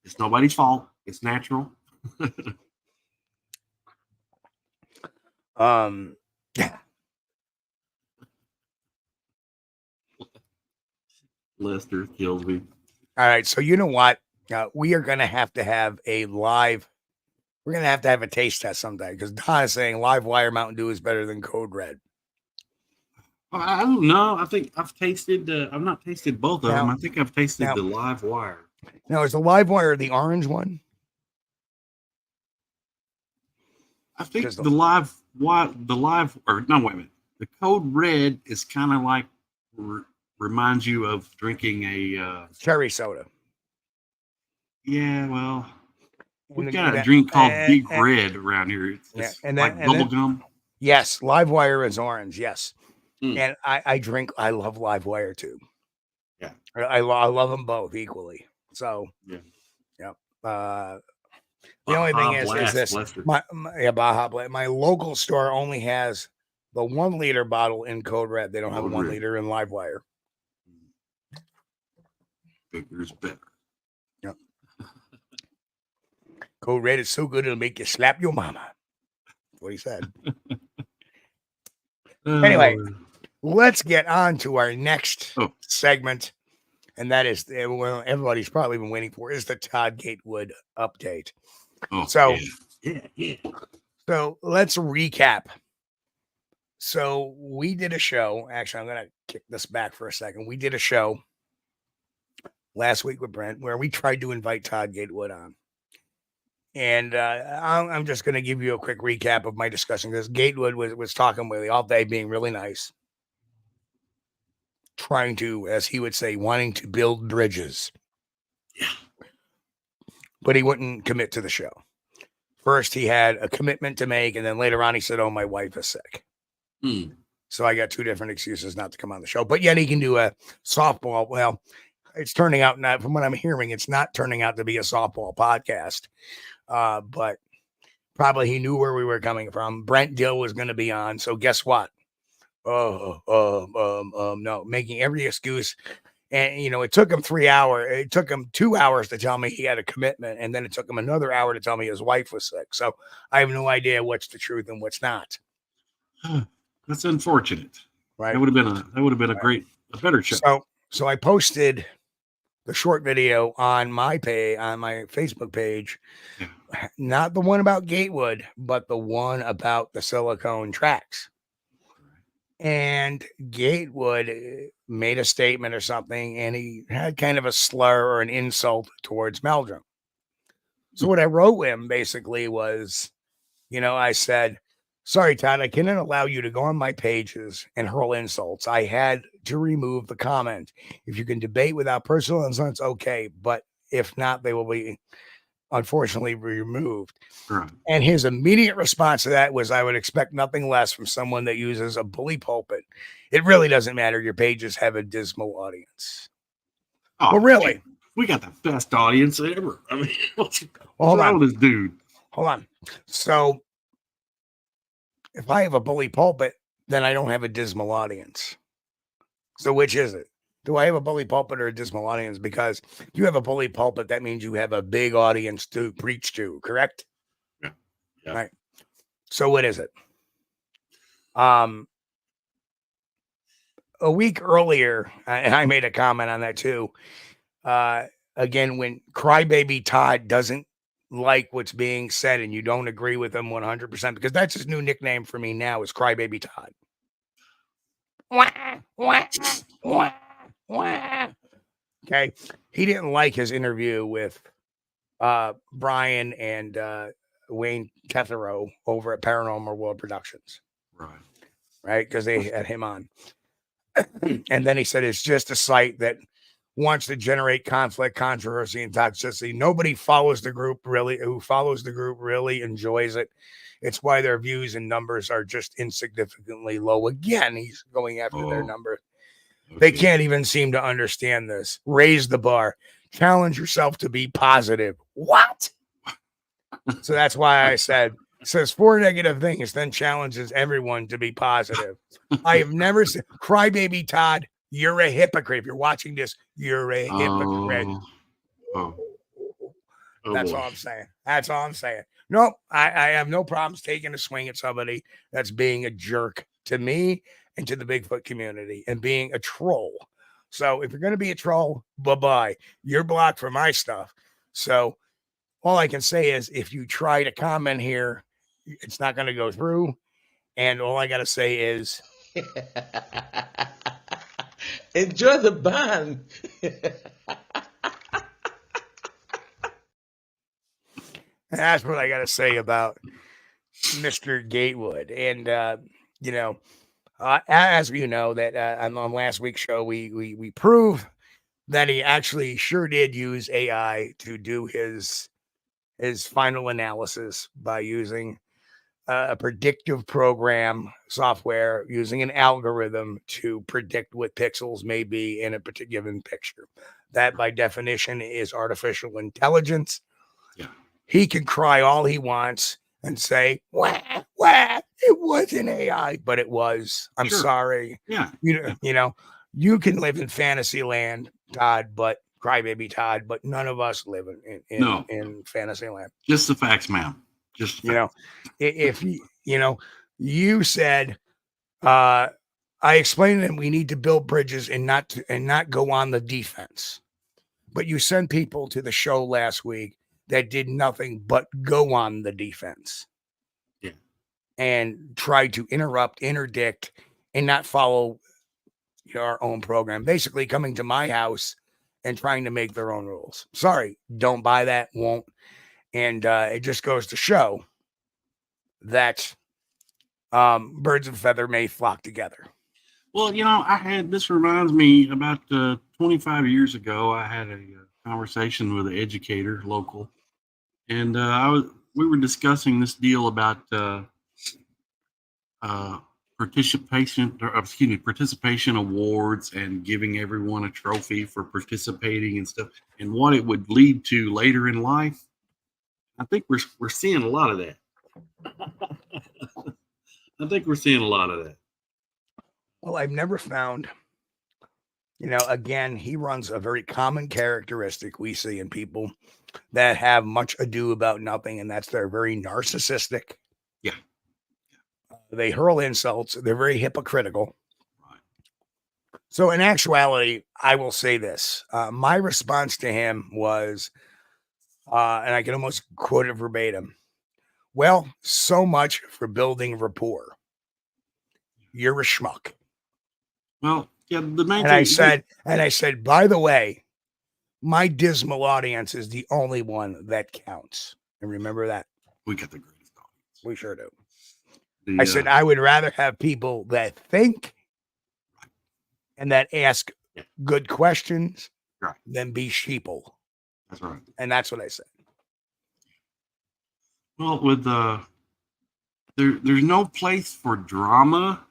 it's nobody's fault. It's natural. Lester kills me. All right, so you know what? We are going to have a live. We're going to have a taste test someday, because Don is saying Live Wire Mountain Dew is better than Code Red. I don't know. I think I've tasted. I've not tasted both of them. I think I've tasted the Live Wire. Now, is the Live Wire the orange one? I think the live, or no, wait a minute. The Code Red is kind of like reminds you of drinking a cherry soda. Yeah, well, we've got a drink called Big Red around here. It's like bubble gum. Yes, Live Wire is orange. Yes, and I love Live Wire too. Yeah, I love them both equally. So yeah. The only thing is this: my local store only has the 1 liter bottle in Code Red. They don't have 1 liter in Live Wire. Bigger's better. Yep. Code Red is so good it'll make you slap your mama. That's what he said. Anyway, let's get on to our next segment, and that is, well, everybody's probably been waiting for, is the Todd Gatewood update. So let's recap. So we did a show. Actually, I'm going to kick this back for a second. We did a show last week with Brent where we tried to invite Todd Gatewood on. And I'm just going to give you a quick recap of my discussion, because Gatewood was talking with me all day, being really nice, trying to, as he would say, wanting to build bridges. Yeah. But he wouldn't commit to the show. First, he had a commitment to make, and then later on, he said, "Oh, my wife is sick." So I got 2 different excuses not to come on the show. But yet he can do a softball. Well, it's turning out, not from what I'm hearing, it's not turning out to be a softball podcast. But probably he knew where we were coming from. Brent Dill was going to be on. So guess what? No, making every excuse. And, it took him 3 hours. It took him 2 hours to tell me he had a commitment. And then it took him another hour to tell me his wife was sick. So I have no idea what's the truth and what's not. That's unfortunate. Right. That would have been a better show. So I posted the short video on my page, on my Facebook page, not the one about Gatewood, but the one about the silicone tracks. And Gatewood made a statement or something, and he had kind of a slur or an insult towards Meldrum. So what I wrote him basically was, I said, sorry, Todd, I cannot allow you to go on my pages and hurl insults. I had to remove the comment. If you can debate without personal insults, okay. But if not, they will be unfortunately removed. Right. And his immediate response to that was, I would expect nothing less from someone that uses a bully pulpit. It really doesn't matter. Your pages have a dismal audience. Oh, well, really? Dude, we got the best audience ever. I mean, what's Hold wrong on. with this dude? Hold on. So if I have a bully pulpit, then I don't have a dismal audience. So which is it? Do I have a bully pulpit or a dismal audience? Because if you have a bully pulpit, that means you have a big audience to preach to, correct? Yeah. Right. So what is it? A week earlier, and I made a comment on that too. Again, when Crybaby Todd doesn't like what's being said and you don't agree with him 100%, because that's his new nickname for me now is Crybaby Todd. Okay. He didn't like his interview with Brian and Wayne Tethero over at Paranormal World Productions. Right. Because they had him on. And then he said it's just a site that wants to generate conflict, controversy, and toxicity. Nobody follows the group really. Who follows the group really enjoys it. It's why their views and numbers are just insignificantly low. Again, he's going after their number. Okay. They can't even seem to understand this. Raise the bar. Challenge yourself to be positive. What? So that's why I said, says 4 negative things, then challenges everyone to be positive. I have never said, Crybaby Todd, you're a hypocrite. If you're watching this, you're a hypocrite. That's all I'm saying. That's all I'm saying. Nope. I have no problems taking a swing at somebody that's being a jerk to me and to the Bigfoot community and being a troll. So if you're going to be a troll, bye-bye. You're blocked for my stuff. So all I can say is if you try to comment here, it's not going to go through. And all I got to say is enjoy the band. That's what I got to say about Mr. Gatewood. And, as you know, that on last week's show, we proved that he actually sure did use AI to do his final analysis by using a predictive program software, using an algorithm to predict what pixels may be in a particular picture. That, by definition, is artificial intelligence. Yeah. He can cry all he wants and say, wah, wah, it wasn't AI, but it was. I'm sorry. Yeah. You can live in fantasy land, Todd, but Crybaby Todd, but none of us live in fantasy land. Just the facts, ma'am. Just if you said, I explained that we need to build bridges and not go on the defense, but you sent people to the show last week that did nothing but go on the defense. Yeah. And try to interdict, and not follow our own program. Basically coming to my house and trying to make their own rules. Sorry, don't buy that, won't. And it just goes to show that birds of a feather may flock together. Well, this reminds me about 25 years ago, I had a conversation with an educator local, and we were discussing this deal about participation awards and giving everyone a trophy for participating and stuff, and what it would lead to later in life. I think we're seeing a lot of that. Well, I've never found, again, he runs a very common characteristic we see in people that have much ado about nothing, and that's they're very narcissistic. Yeah. They hurl insults. They're very hypocritical. Right. So in actuality, I will say this. My response to him was, and I can almost quote it verbatim, well, so much for building rapport. you're a schmuck. Well, yeah, the main And I said, by the way, my dismal audience is the only one that counts. And remember that. we got the greatest audience. We sure do. The, I said, I would rather have people that think and that ask good questions Right. than be sheeple. That's right. And that's what I said. Well, with there's no place for drama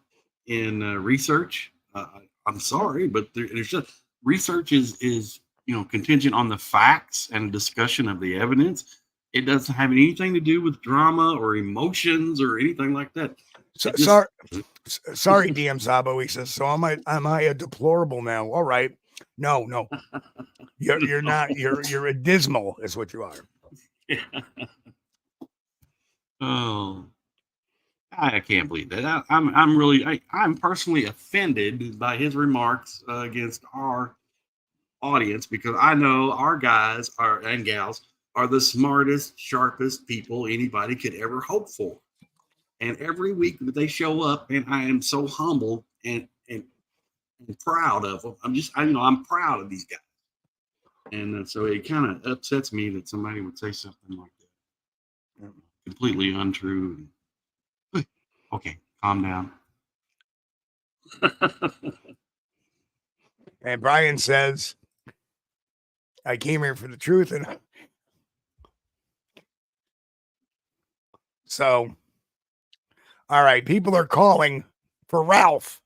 in research. I'm sorry, but there's just research is contingent on the facts and discussion of the evidence. It doesn't have anything to do with drama or emotions or anything like that. So, It just- sorry, DM Zabo. He says, so am I a deplorable now? All right. No. You're not. You're a dismal is what you are. Oh, I can't believe that. I'm personally offended by his remarks against our audience, because I know our guys and gals are the smartest, sharpest people anybody could ever hope for. And every week that they show up, and I am so humbled and proud of them. I'm proud of these guys. And so it kind of upsets me that somebody would say something like that. Completely untrue. Okay, calm down. And Brian says, I came here for the truth. And so, all right, people are calling for Ralph.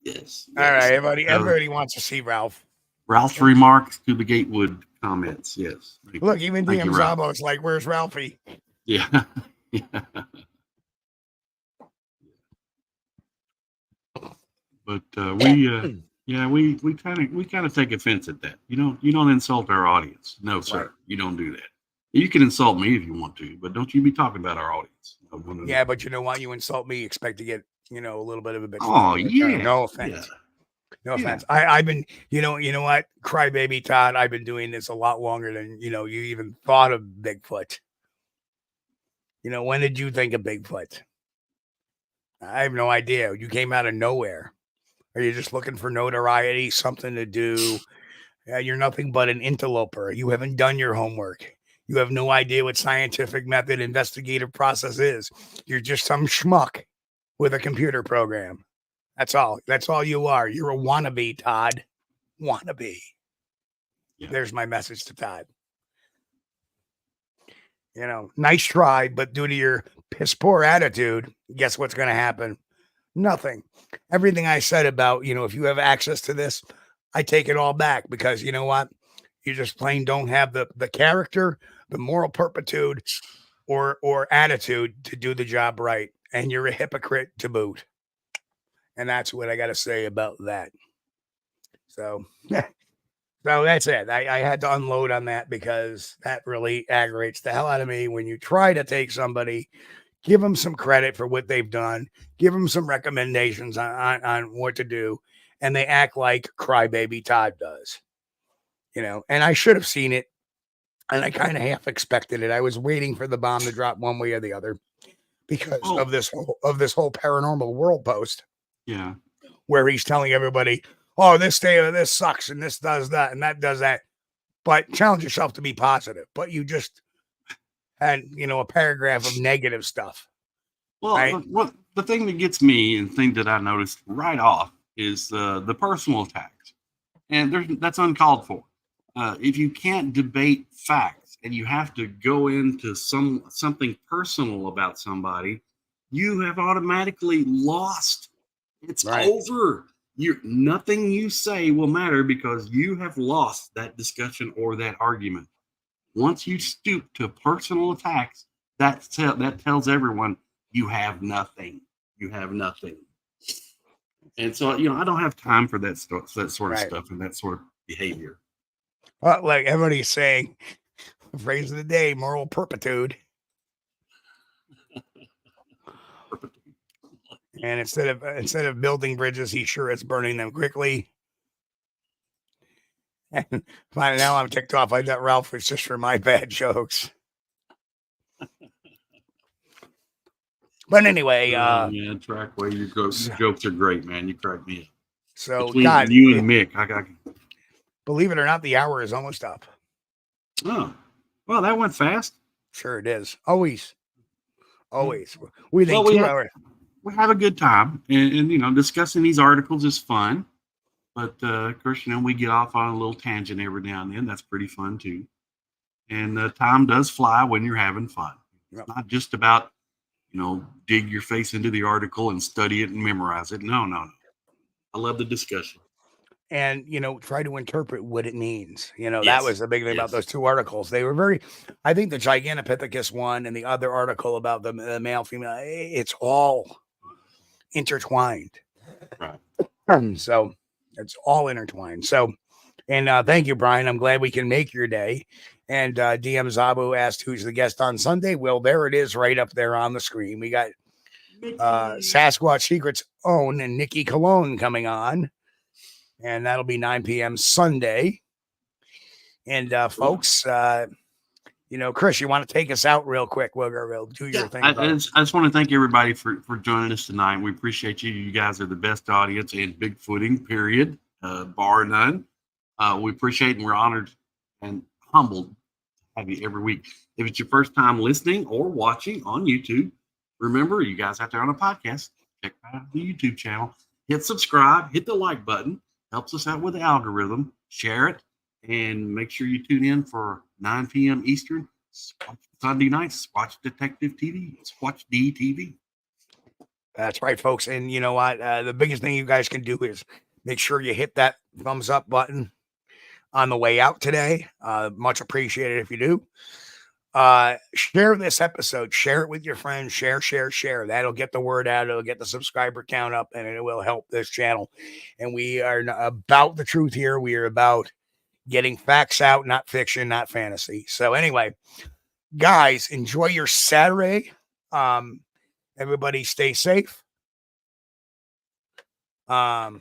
Yes. All right, everybody wants to see Ralph. Ralph's remarks to the Gatewood comments. Yes. Look, even Thank DM you, Ralph. Zabo is like, where's Ralphie? Yeah. Yeah. But we kind of take offense at that. You don't insult our audience. No, sir. Right. You don't do that. You can insult me if you want to, but don't you be talking about our audience. Yeah, but you know what? You insult me, expect to get a little bit of a bitch. Oh yeah. No offense. Yeah. No offense. I've been, you know what, crybaby Todd, I've been doing this a lot longer than you even thought of Bigfoot. When did you think of Bigfoot? I have no idea. You came out of nowhere. Are you just looking for notoriety, something to do? You're nothing but an interloper. You haven't done your homework. You have no idea what scientific method investigative process is. You're just some schmuck with a computer program. That's all. That's all you are. You're a wannabe, Todd. Wannabe. Yeah. There's my message to Todd. Nice try, but due to your piss poor attitude, guess what's going to happen? Nothing. Everything I said about, if you have access to this, I take it all back, because you know what? You just plain don't have the character, the moral turpitude, or attitude to do the job right. And you're a hypocrite to boot. And that's what I got to say about that. So, yeah. So that's it. I had to unload on that, because that really aggravates the hell out of me when you try to take somebody, give them some credit for what they've done, give them some recommendations on what to do, and they act like crybaby Todd does. And I should have seen it, and I kind of half expected it. I was waiting for the bomb to drop one way or the other because of this whole paranormal world post. Yeah. Where he's telling everybody, oh, this sucks, and this does that, and that does that. But challenge yourself to be positive. But you just had, a paragraph of negative stuff. Well, right? The thing that gets me, and the thing that I noticed right off, is the personal attacks. And that's uncalled for. If you can't debate facts and you have to go into something personal about somebody, you have automatically lost. It's right. Over. Nothing you say will matter, because you have lost that discussion or that argument. Once you stoop to personal attacks, that tells everyone you have nothing. You have nothing. And so, I don't have time for that sort of stuff and that sort of behavior. Well, like everybody's saying, the phrase of the day, moral turpitude. And instead of building bridges, he sure is burning them quickly. And finally, now I'm ticked off. I thought Ralph was just for my bad jokes. But anyway, yeah, Trackway, your jokes are great, man. You crack me up. So, Between God, you and Mick, believe it or not, the hour is almost up. Oh, well, that went fast. Sure it is. Always. We think Well, 2 hours. We have a good time, and discussing these articles is fun. But of course, we get off on a little tangent every now and then. That's pretty fun too. And time does fly when you're having fun. It's not just about dig your face into the article and study it and memorize it. No. I love the discussion. And, try to interpret what it means. That Yes, was the big thing about those 2 articles. They were I think the Gigantopithecus one and the other article about the male, female, it's all intertwined. Right. So it's all intertwined. So, and thank you, Brian. I'm glad we can make your day. And DM Zabu asked who's the guest on Sunday. Well, there it is right up there on the screen. We got Sasquatch Secret's own and Nikki Cologne coming on. And that'll be 9 p.m. Sunday. And folks, Chris, you want to take us out real quick? We'll do your thing. I just want to thank everybody for joining us tonight. We appreciate you. You guys are the best audience in Bigfooting, period, bar none. We appreciate and we're honored and humbled to have you every week. If it's your first time listening or watching on YouTube, remember, you guys out there on a podcast, check out the YouTube channel, hit subscribe, hit the like button. Helps us out with the algorithm. Share it, and make sure you tune in for 9 p.m. Eastern, Sunday nights, Squatchdetective TV, Squatch-D TV. That's right, folks. And you know what? The biggest thing you guys can do is make sure you hit that thumbs up button on the way out today. Much appreciated if you do. Share this episode. Share it with your friends. Share. That'll get the word out. It'll get the subscriber count up, and it will help this channel. And we are about the truth here. We are about getting facts out, not fiction, not fantasy. So anyway, guys, enjoy your Saturday. Everybody stay safe. Okay,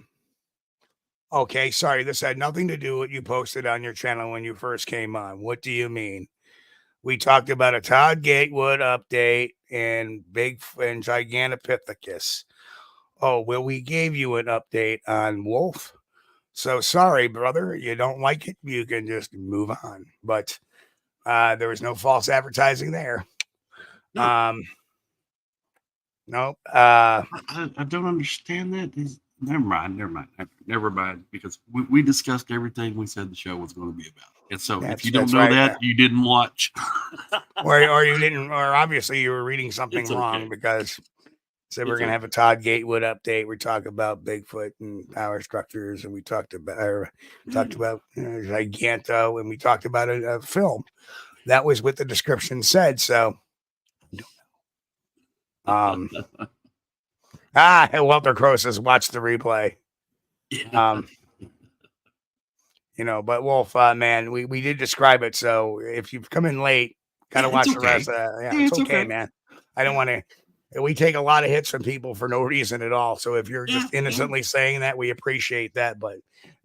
sorry. This had nothing to do with what you posted on your channel when you first came on. What do you mean? We talked about a Todd Gatewood update and Gigantopithecus. Oh, well, we gave you an update on Wolf. So sorry, brother. You don't like it. You can just move on. But there was no false advertising there. No. Nope. I don't understand that. Never mind. Because we discussed everything we said the show was going to be about. And so if you don't know that, you didn't watch. or you didn't, or obviously you were reading something wrong because said we're going to have a Todd Gatewood update. We talk about Bigfoot and power structures, and we talked about Giganto, and we talked about a film. That was what the description said. So, Walter Crow says, watch the replay. But Wolf, man, we did describe it. So if you've come in late, gotta watch the rest of that. It's okay, man. I don't want to. We take a lot of hits from people for no reason at all. So if you're just innocently saying that, we appreciate that. But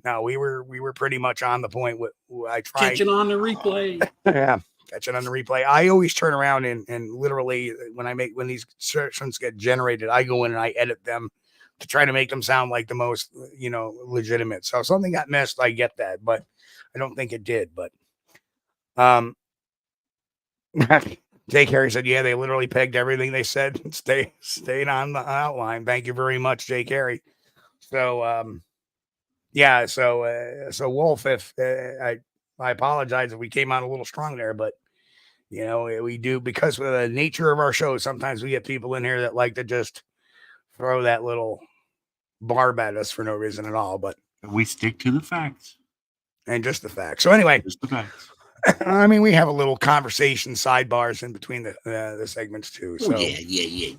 no, we were pretty much on the point. I tried catching on the replay. Catching on the replay. I always turn around and literally when these sessions get generated, I go in and I edit them to try to make them sound like the most, legitimate. So if something got missed, I get that, but I don't think it did. But Jay Carey said, yeah, they literally pegged everything they said. Stayed on the outline. Thank you very much, Jay Carey. So so Wolf, if I apologize if we came out a little strong there, but we do, because of the nature of our show, sometimes we get people in here that like to just throw that little barb at us for no reason at all, but we stick to the facts. And just the facts. So anyway, just the facts. I mean, we have a little conversation sidebars in between the segments too. So yeah.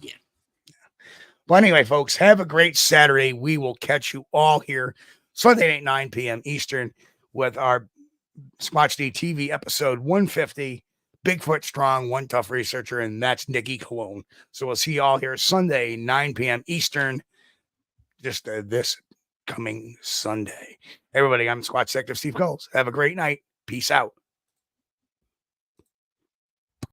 But anyway, folks, have a great Saturday. We will catch you all here Sunday at 9 p.m. Eastern with our Squatch-D TV episode 150. Bigfoot Strong, One Tough Researcher, and that's Nikki Cologne. So we'll see you all here Sunday, 9 p.m. Eastern. Just this coming Sunday. Everybody, I'm Squatchdetective Steve Kulls. Have a great night. Peace out.